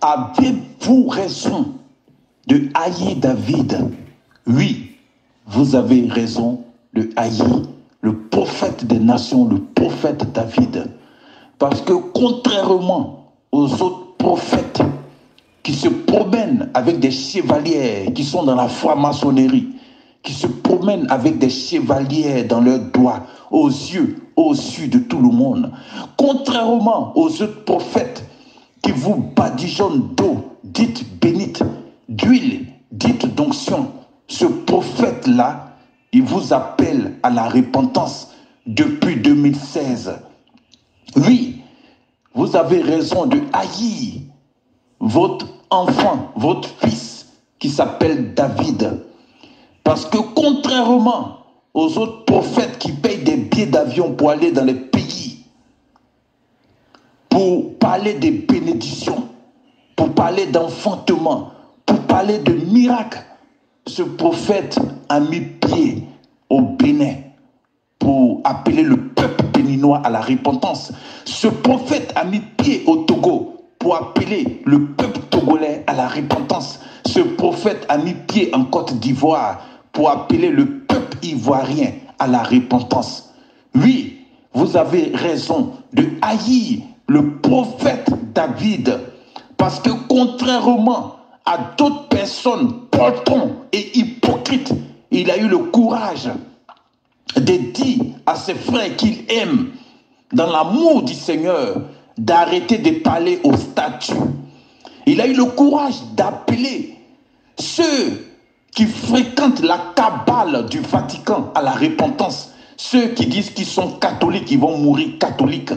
avez-vous raison de haïr David? Oui, vous avez raison de haïr le prophète des nations, le prophète David. Parce que contrairement aux autres prophètes qui se promènent avec des chevaliers qui sont dans la franc-maçonnerie, qui se promènent avec des chevaliers dans leurs doigts, aux yeux au-dessus de tout le monde, contrairement aux autres prophètes qui vous badigeonnent d'eau dite bénite, d'huile dite d'onction, ce prophète-là, il vous appelle à la repentance depuis 2016. Oui, vous avez raison de haïr votre enfant, votre fils qui s'appelle David. Parce que contrairement aux autres prophètes qui payent des billets d'avion pour aller dans les pays, pour parler des bénédictions, pour parler d'enfantement, pour parler de miracles, ce prophète a mis pied au Bénin pour appeler le peuple béninois à la repentance. Ce prophète a mis pied au Togo pour appeler le peuple togolais à la repentance. Ce prophète a mis pied en Côte d'Ivoire pour appeler le peuple ivoirien à la repentance. Oui, vous avez raison de haïr le prophète David, parce que contrairement à d'autres personnes poltrons et hypocrites, il a eu le courage de dire à ses frères qu'il aime, dans l'amour du Seigneur, d'arrêter de parler aux statues. Il a eu le courage d'appeler ceux qui fréquentent la cabale du Vatican à la repentance. Ceux qui disent qu'ils sont catholiques, ils vont mourir catholiques.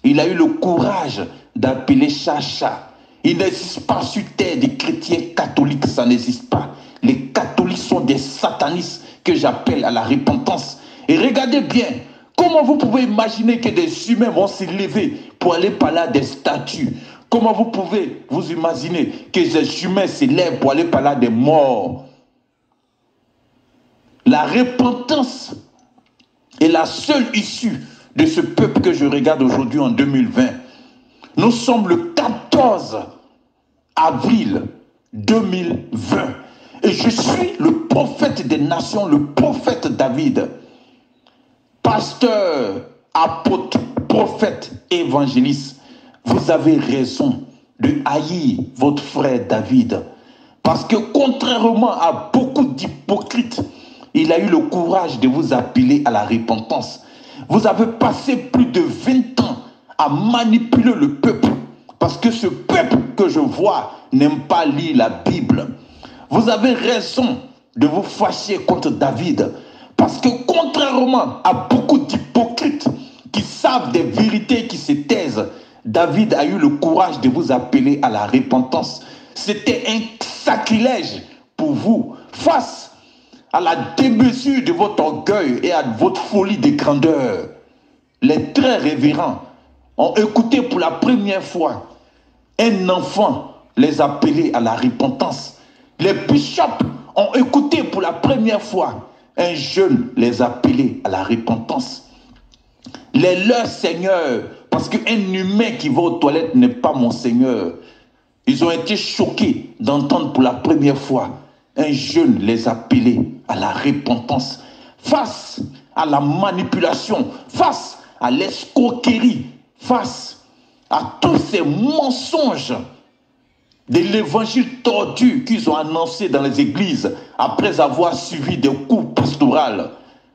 Il a eu le courage d'appeler Chacha. Il n'existe pas sur terre des chrétiens catholiques, ça n'existe pas. Les catholiques sont des satanistes que j'appelle à la repentance. Et regardez bien, comment vous pouvez imaginer que des humains vont se lever pour aller parler à des statues? Comment vous pouvez vous imaginer que des humains se lèvent pour aller parler à des morts? La repentance est la seule issue de ce peuple que je regarde aujourd'hui en 2020. Nous sommes le 14 avril 2020 et je suis le prophète des nations, le prophète David. Pasteur, apôtre, prophète, évangéliste, vous avez raison de haïr votre frère David. Parce que contrairement à beaucoup d'hypocrites, il a eu le courage de vous appeler à la repentance. Vous avez passé plus de 20 ans à manipuler le peuple. Parce que ce peuple que je vois n'aime pas lire la Bible. Vous avez raison de vous fâcher contre David. Parce que contrairement à beaucoup d'hypocrites qui savent des vérités qui se taisent, David a eu le courage de vous appeler à la repentance. C'était un sacrilège pour vous face à la démesure de votre orgueil et à votre folie de grandeur. Les très révérends ont écouté pour la première fois un enfant les appeler à la repentance. Les bishops ont écouté pour la première fois un jeune les appeler à la repentance. Les leurs seigneurs, parce qu'un humain qui va aux toilettes n'est pas mon Seigneur. Ils ont été choqués d'entendre pour la première fois un jeune les appeler à la repentance. Face à la manipulation, face à l'escroquerie, face à tous ces mensonges de l'évangile tordu qu'ils ont annoncé dans les églises après avoir suivi des cours pastoraux.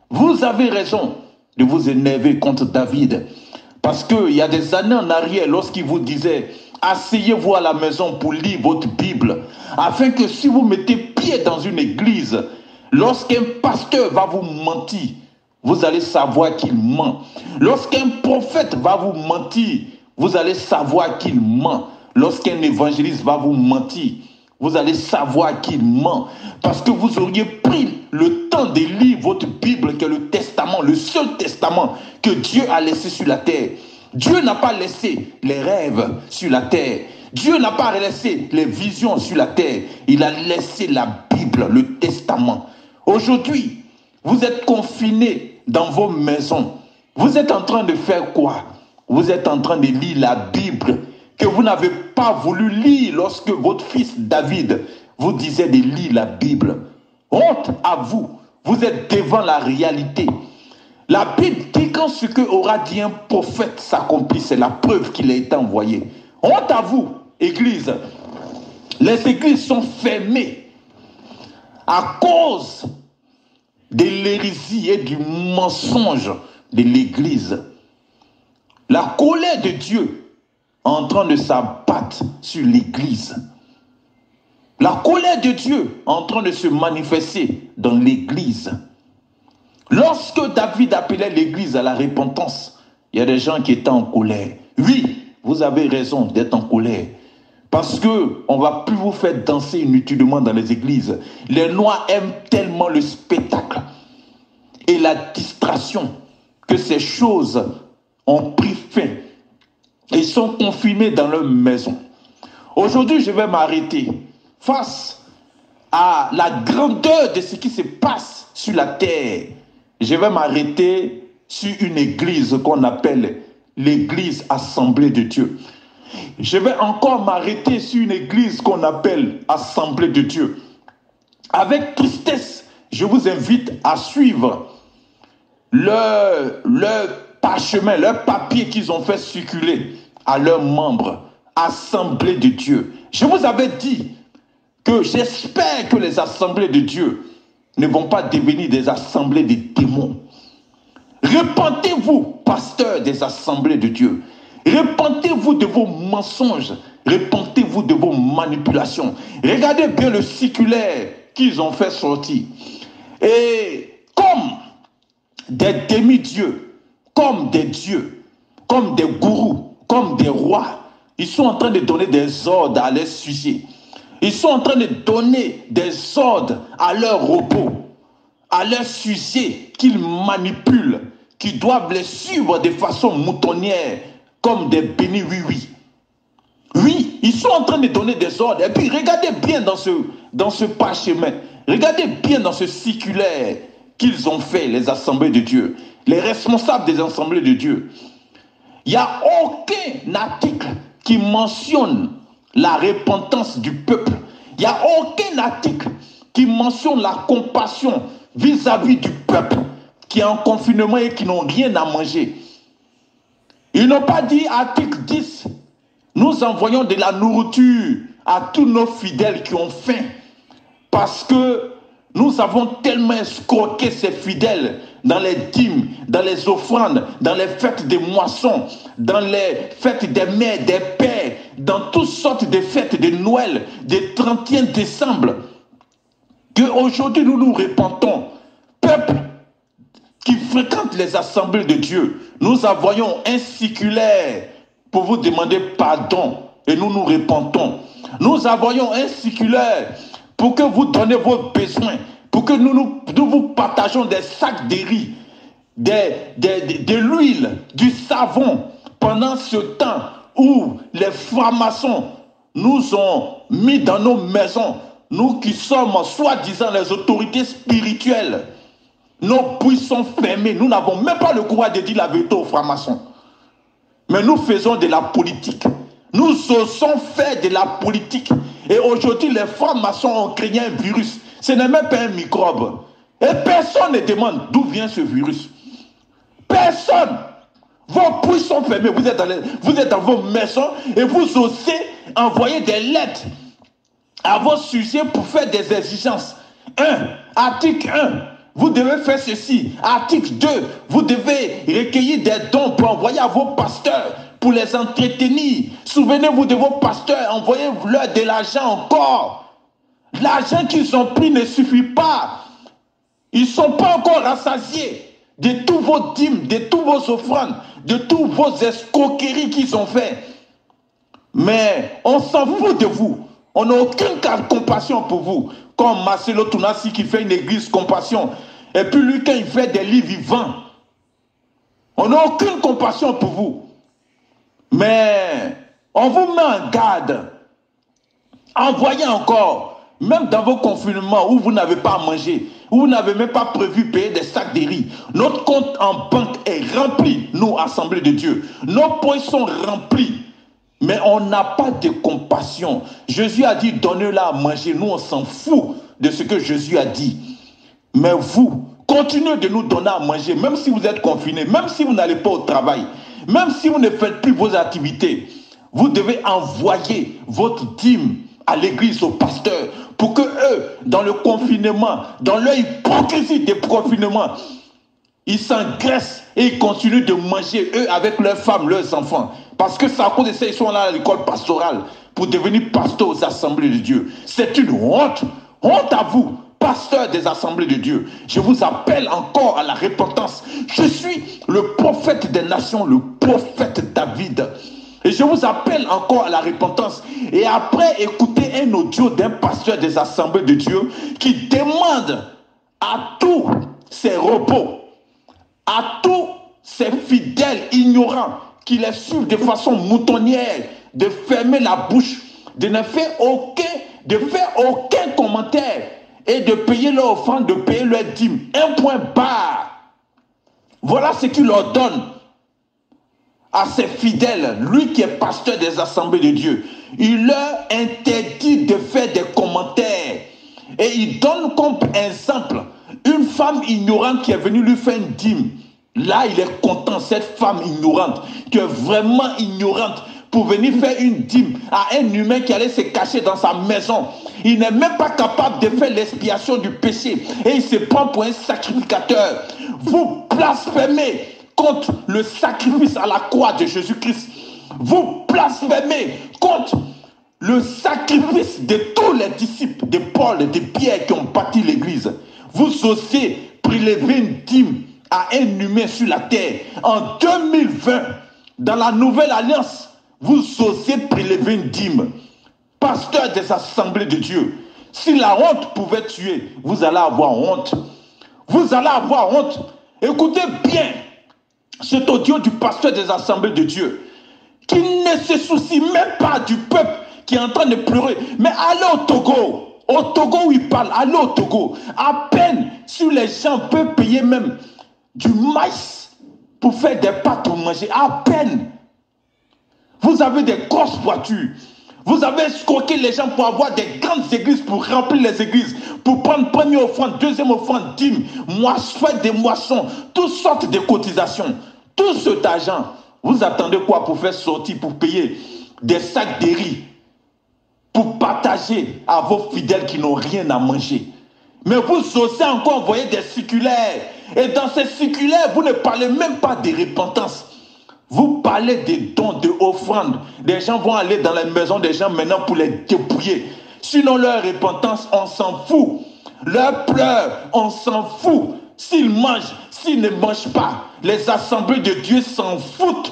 Vous avez raison de vous énerver contre David. Parce qu'il y a des années en arrière, lorsqu'il vous disait « Asseyez-vous à la maison pour lire votre Bible » afin que si vous mettez pied dans une église, lorsqu'un pasteur va vous mentir, vous allez savoir qu'il ment. Lorsqu'un prophète va vous mentir, vous allez savoir qu'il ment. Lorsqu'un évangéliste va vous mentir, vous allez savoir qu'il ment. Parce que vous auriez pris le temps de lire votre Bible, qui est le testament, le seul testament que Dieu a laissé sur la terre. Dieu n'a pas laissé les rêves sur la terre. Dieu n'a pas laissé les visions sur la terre. Il a laissé la Bible, le testament. Aujourd'hui, vous êtes confinés dans vos maisons. Vous êtes en train de faire quoi? Vous êtes en train de lire la Bible que vous n'avez pas voulu lire lorsque votre fils David vous disait de lire la Bible. Honte à vous. Vous êtes devant la réalité. La Bible dit quand ce que aura dit un prophète s'accomplit, c'est la preuve qu'il a été envoyé. Honte à vous, Église. Les églises sont fermées à cause de l'hérésie et du mensonge de l'Église. La colère de Dieu est en train de s'abattre sur l'Église. La colère de Dieu est en train de se manifester dans l'Église. Lorsque David appelait l'Église à la repentance, il y a des gens qui étaient en colère. Oui, vous avez raison d'être en colère. Parce qu'on ne va plus vous faire danser inutilement dans les églises. Les Noirs aiment tellement le spectacle et la distraction que ces choses ont pris fin et sont confinées dans leur maison. Aujourd'hui, je vais m'arrêter face à la grandeur de ce qui se passe sur la terre. Je vais m'arrêter sur une église qu'on appelle l'église Assemblée de Dieu. Je vais encore m'arrêter sur une église qu'on appelle Assemblée de Dieu. Avec tristesse, je vous invite à suivre leur parchemin, leur papier qu'ils ont fait circuler à leurs membres. Assemblée de Dieu. Je vous avais dit que j'espère que les assemblées de Dieu ne vont pas devenir des assemblées de démons. Repentez-vous, pasteurs des assemblées de Dieu. Repentez-vous de vos mensonges. Repentez-vous de vos manipulations. Regardez bien le circulaire qu'ils ont fait sortir. Et comme des demi-dieux, comme des dieux, comme des gourous, comme des rois, ils sont en train de donner des ordres à leurs sujets. Ils sont en train de donner des ordres à leurs robots, à leurs sujets qu'ils manipulent, qui doivent les suivre de façon moutonnière, comme des bénis oui-oui. Oui, ils sont en train de donner des ordres. Et puis regardez bien dans ce parchemin, regardez bien dans ce circulaire qu'ils ont fait, les assemblées de Dieu, les responsables des assemblées de Dieu. Il n'y a aucun article qui mentionne la repentance du peuple. Il n'y a aucun article qui mentionne la compassion vis-à-vis du peuple qui est en confinement et qui n'ont rien à manger. Ils n'ont pas dit, article 10, nous envoyons de la nourriture à tous nos fidèles qui ont faim parce que nous avons tellement escroqué ces fidèles dans les dîmes, dans les offrandes, dans les fêtes des moissons, dans les fêtes des mères, des pères, dans toutes sortes de fêtes de Noël, des 31 décembre, qu'aujourd'hui nous nous repentons. Peuple qui fréquente les assemblées de Dieu, nous envoyons un circulaire pour vous demander pardon et nous nous repentons. Nous envoyons un circulaire pour que vous donnez vos besoins, pour que nous vous partageons des sacs de riz, de l'huile, du savon, pendant ce temps où les francs-maçons nous ont mis dans nos maisons, nous qui sommes soi-disant les autorités spirituelles. Nos puits sont fermés, nous n'avons même pas le courage de dire la vérité aux francs-maçons. Mais nous faisons de la politique. Nous osons faire de la politique. Et aujourd'hui, les francs-maçons ont créé un virus. Ce n'est même pas un microbe. Et personne ne demande d'où vient ce virus. Personne. Vos puits sont fermés. Vous êtes dans vos maisons et vous osez envoyer des lettres à vos sujets pour faire des exigences. Article 1. Vous devez faire ceci. Article 2. Vous devez recueillir des dons pour envoyer à vos pasteurs, pour les entretenir. Souvenez-vous de vos pasteurs, envoyez-leur de l'argent encore. L'argent qu'ils ont pris ne suffit pas. Ils ne sont pas encore rassasiés de tous vos dîmes, de tous vos offrandes, de tous vos escroqueries qu'ils ont fait. Mais on s'en fout de vous. On n'a aucune compassion pour vous. Comme Marcelo Tounassi qui fait une église compassion. Et puis lui, quand il fait des livres vivants, on n'a aucune compassion pour vous. Mais on vous met en garde. Envoyez encore, même dans vos confinements où vous n'avez pas à manger, où vous n'avez même pas prévu payer des sacs de riz. Notre compte en banque est rempli, nous, Assemblée de Dieu. Nos poches sont remplis. Mais on n'a pas de compassion. Jésus a dit, donnez-la à manger. Nous, on s'en fout de ce que Jésus a dit. Mais vous, continuez de nous donner à manger, même si vous êtes confinés, même si vous n'allez pas au travail, même si vous ne faites plus vos activités. Vous devez envoyer votre dîme à l'église, au pasteur, pour que eux, dans le confinement, dans leur hypocrisie de confinement, ils s'engraissent et ils continuent de manger, eux, avec leurs femmes, leurs enfants. Parce que c'est à cause de ça, ils sont là à l'école pastorale pour devenir pasteurs aux assemblées de Dieu. C'est une honte. Honte à vous, pasteurs des assemblées de Dieu. Je vous appelle encore à la repentance. Je suis le prophète des nations, le prophète David. Et je vous appelle encore à la repentance. Et après, écoutez un audio d'un pasteur des assemblées de Dieu qui demande à tous ses repos, à tous ces fidèles ignorants qui les suivent de façon moutonnière, de fermer la bouche, de ne faire aucun commentaire et de payer leur offrande, de payer leur dîme. Un point barre. Voilà ce qu'il ordonne à ses fidèles, lui qui est pasteur des assemblées de Dieu. Il leur interdit de faire des commentaires. Et il donne comme exemple une femme ignorante qui est venue lui faire une dîme. Là, il est content, cette femme ignorante, qui est vraiment ignorante, pour venir faire une dîme à un humain qui allait se cacher dans sa maison. Il n'est même pas capable de faire l'expiation du péché. Et il se prend pour un sacrificateur. Vous blasphémez contre le sacrifice à la croix de Jésus-Christ. Vous blasphémez contre le sacrifice de tous les disciples de Paul et de Pierre qui ont bâti l'église. Vous osez prélever une dîme à un humain sur la terre. En 2020, dans la nouvelle alliance, vous osez prélever une dîme. Pasteur des assemblées de Dieu, si la honte pouvait tuer, vous allez avoir honte. Vous allez avoir honte. Écoutez bien cet audio du pasteur des assemblées de Dieu, qui ne se soucie même pas du peuple qui est en train de pleurer. Mais allez au Togo où il parle, allez au Togo. À peine si les gens peuvent payer même du maïs pour faire des pâtes pour manger, à peine. Vous avez des grosses voitures. Vous avez escroqué les gens pour avoir des grandes églises, pour remplir les églises, pour prendre première offrande, deuxième offrande, dîme, faire des moissons, toutes sortes de cotisations. Tout cet argent, vous attendez quoi pour faire sortir, pour payer des sacs de riz, pour partager à vos fidèles qui n'ont rien à manger. Mais vous osez encore envoyer des circulaires. Et dans ces circulaires, vous ne parlez même pas de repentance. Vous parlez des dons, de offrandes. Des gens vont aller dans les maisons des gens maintenant pour les dépouiller. Sinon, leur repentance, on s'en fout. Leurs pleurs, on s'en fout. S'ils mangent, s'ils ne mangent pas, les assemblées de Dieu s'en foutent.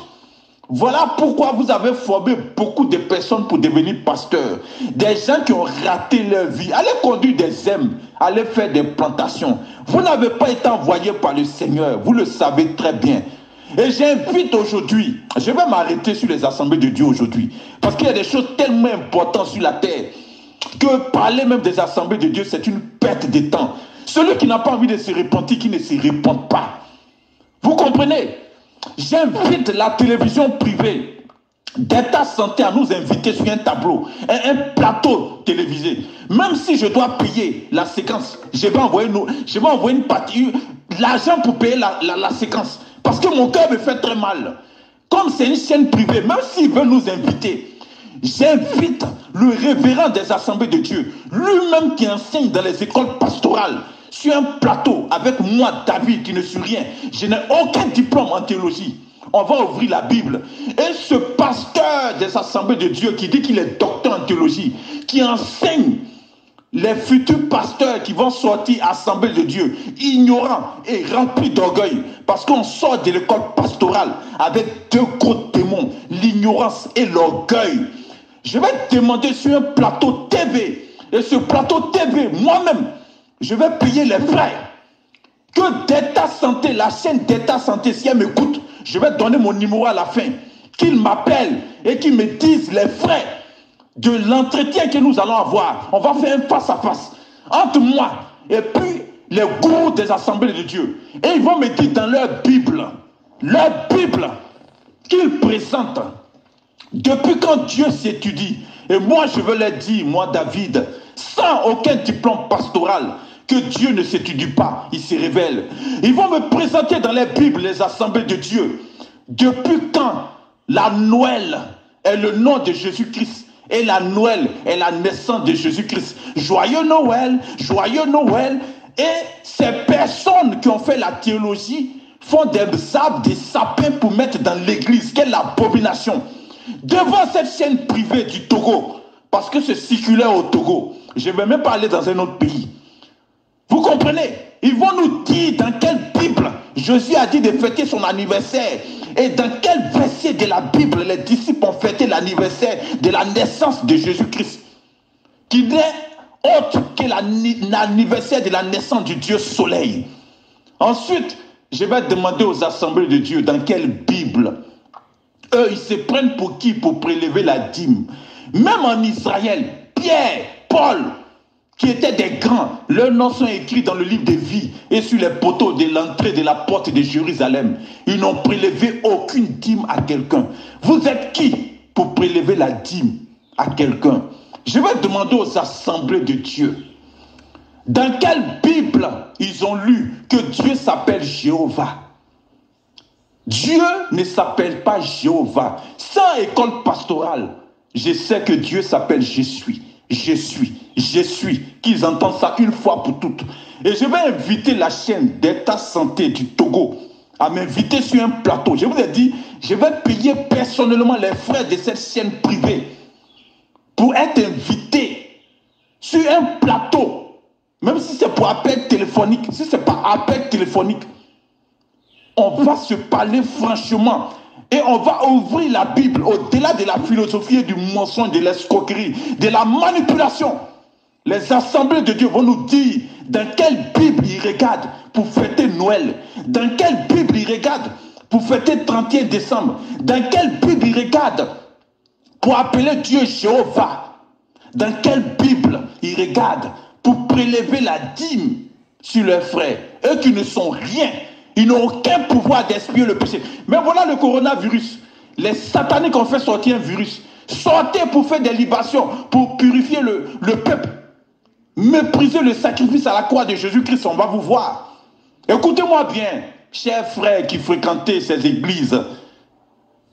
Voilà pourquoi vous avez formé beaucoup de personnes pour devenir pasteurs. Des gens qui ont raté leur vie. Allez conduire des ème, allez faire des plantations. Vous n'avez pas été envoyé par le Seigneur. Vous le savez très bien. Et j'invite aujourd'hui, je vais m'arrêter sur les assemblées de Dieu aujourd'hui, parce qu'il y a des choses tellement importantes sur la terre, que parler même des assemblées de Dieu, c'est une perte de temps. Celui qui n'a pas envie de se repentir, qui ne se repente pas. Vous comprenez? J'invite la télévision privée d'État Santé à nous inviter sur un tableau, un plateau télévisé. Même si je dois payer la séquence, je vais envoyer une partie, l'argent pour payer la séquence. Parce que mon cœur me fait très mal. Comme c'est une chaîne privée, même s'il veut nous inviter, j'invite le révérend des assemblées de Dieu, lui-même qui enseigne dans les écoles pastorales, sur un plateau avec moi, David, qui ne suis rien. Je n'ai aucun diplôme en théologie. On va ouvrir la Bible. Et ce pasteur des assemblées de Dieu qui dit qu'il est docteur en théologie, qui enseigne les futurs pasteurs qui vont sortir assemblée de Dieu, ignorants et remplis d'orgueil, parce qu'on sort de l'école pastorale avec deux gros démons, l'ignorance et l'orgueil. Je vais demander sur un plateau TV, et ce plateau TV, moi-même, je vais payer les frères. Que d'État Santé, la chaîne d'État Santé, si elle m'écoute, je vais donner mon numéro à la fin, qu'ils m'appellent et qu'ils me disent les frères de l'entretien que nous allons avoir. On va faire un face-à-face entre moi et puis les gourous des assemblées de Dieu. Et ils vont me dire dans leur Bible qu'ils présentent Depuis quand Dieu s'étudie? Et moi, je veux leur dire, moi, David, sans aucun diplôme pastoral, que Dieu ne s'étudie pas, il se révèle. Ils vont me présenter dans les Bibles les assemblées de Dieu. Depuis quand la Noël est le nom de Jésus-Christ et la Noël est la naissance de Jésus-Christ? Joyeux Noël, joyeux Noël. Et ces personnes qui ont fait la théologie font des arbres, des sapins pour mettre dans l'église. Quelle abomination! Devant cette chaîne privée du Togo, parce que c'est circulaire au Togo, je ne vais même pas aller dans un autre pays. Vous comprenez? Ils vont nous dire dans quelle Bible Jésus a dit de fêter son anniversaire et dans quel verset de la Bible les disciples ont fêté l'anniversaire de la naissance de Jésus-Christ, qui n'est autre que l'anniversaire de la naissance du Dieu Soleil. Ensuite, je vais demander aux assemblées de Dieu dans quelle Bible. Eux, ils se prennent pour qui? Pour prélever la dîme. Même en Israël, Pierre, Paul, qui étaient des grands, leurs noms sont écrits dans le livre de vie et sur les poteaux de l'entrée de la porte de Jérusalem. Ils n'ont prélevé aucune dîme à quelqu'un. Vous êtes qui pour prélever la dîme à quelqu'un? Je vais demander aux assemblées de Dieu, dans quelle Bible ils ont lu que Dieu s'appelle Jéhovah? Dieu ne s'appelle pas Jéhovah. Sans école pastorale, je sais que Dieu s'appelle Je suis. Je suis, je suis. Qu'ils entendent ça une fois pour toutes. Et je vais inviter la chaîne d'État Santé du Togo à m'inviter sur un plateau. Je vous ai dit, je vais payer personnellement les frais de cette chaîne privée pour être invité sur un plateau. Même si c'est pour appel téléphonique, si ce n'est pas appel téléphonique, on va se parler franchement et on va ouvrir la Bible au-delà de la philosophie et du mensonge, de l'escroquerie, de la manipulation. Les assemblées de Dieu vont nous dire dans quelle Bible ils regardent pour fêter Noël, dans quelle Bible ils regardent pour fêter le 31 décembre, dans quelle Bible ils regardent pour appeler Dieu Jéhovah, dans quelle Bible ils regardent pour prélever la dîme sur leurs frères, eux qui ne sont rien. Ils n'ont aucun pouvoir d'expier le péché. Mais voilà le coronavirus. Les sataniques ont fait sortir un virus. Sortez pour faire des libations, pour purifier le peuple. Méprisez le sacrifice à la croix de Jésus-Christ, on va vous voir. Écoutez-moi bien, chers frères qui fréquentez ces églises,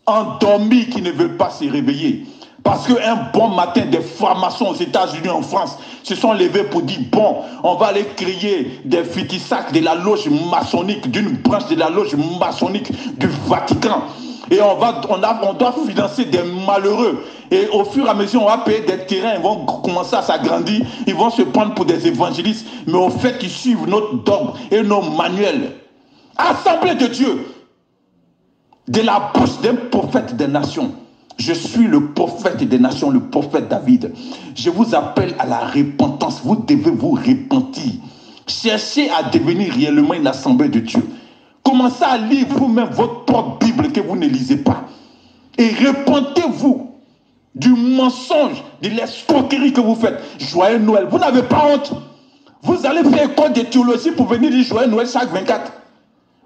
endormis qui ne veulent pas se réveiller. Parce qu'un bon matin, des francs-maçons aux États-Unis, en France, se sont levés pour dire, bon, on va aller créer des fétissacs de la loge maçonnique, d'une branche de la loge maçonnique du Vatican. Et on doit financer des malheureux. Et au fur et à mesure, on va payer des terrains, ils vont commencer à s'agrandir, ils vont se prendre pour des évangélistes. Mais au fait, ils suivent notre dogme et nos manuels. Assemblée de Dieu, de la bouche d'un prophète des nations. Je suis le prophète des nations, le prophète David. Je vous appelle à la repentance. Vous devez vous repentir. Cherchez à devenir réellement une assemblée de Dieu. Commencez à lire vous-même votre propre Bible que vous ne lisez pas. Et repentez-vous du mensonge, de l'escroquerie que vous faites. Joyeux Noël. Vous n'avez pas honte. Vous allez faire école de théologie pour venir dire Joyeux Noël chaque 24.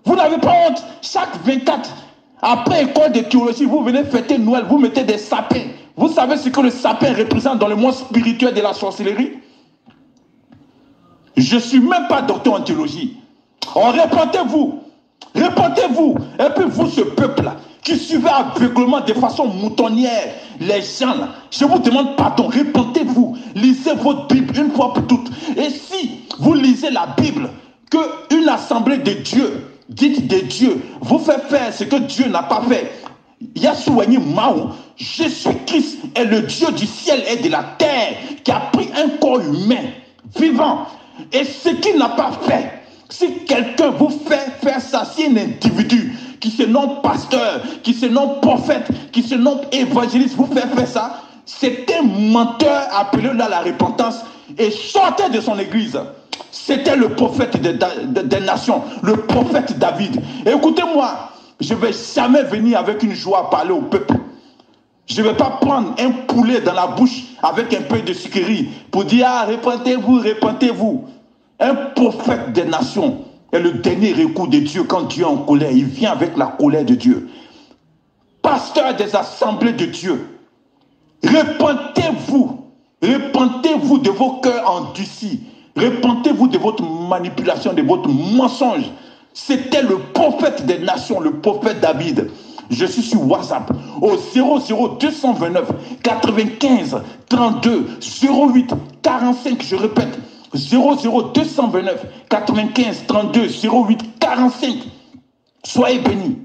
Vous n'avez pas honte. Chaque 24. Après école de théologie, vous venez fêter Noël, vous mettez des sapins. Vous savez ce que le sapin représente dans le monde spirituel de la sorcellerie? Je ne suis même pas docteur en théologie. Oh, répentez-vous. Répentez-vous. Et puis vous, ce peuple-là, qui suivez aveuglement de façon moutonnière les gens là, je vous demande pardon, répentez-vous. Lisez votre Bible une fois pour toutes. Et si vous lisez la Bible, qu'une assemblée de Dieu, dites de Dieu, vous fait faire ce que Dieu n'a pas fait. Yasuani Maou, Jésus-Christ est le Dieu du ciel et de la terre qui a pris un corps humain, vivant. Et ce qu'il n'a pas fait, si quelqu'un vous fait faire ça, si un individu qui se nomme pasteur, qui se nomme prophète, qui se nomme évangéliste, vous fait faire ça, c'est un menteur, appelé là la repentance et sortez de son église. C'était le prophète des nations, le prophète David. Écoutez-moi, je ne vais jamais venir avec une joie parler au peuple. Je ne vais pas prendre un poulet dans la bouche avec un peu de sucrerie pour dire, ah, repentez-vous, repentez-vous. Un prophète des nations est le dernier recours de Dieu quand Dieu est en colère. Il vient avec la colère de Dieu. Pas pasteurs des assemblées de Dieu, repentez-vous. Repentez-vous de vos cœurs endurcis. Repentez-vous de votre manipulation, de votre mensonge. C'était le prophète des nations, le prophète David. Je suis sur WhatsApp au 00229 95 32 08 45. Je répète, 00229 95 32 08 45. Soyez bénis.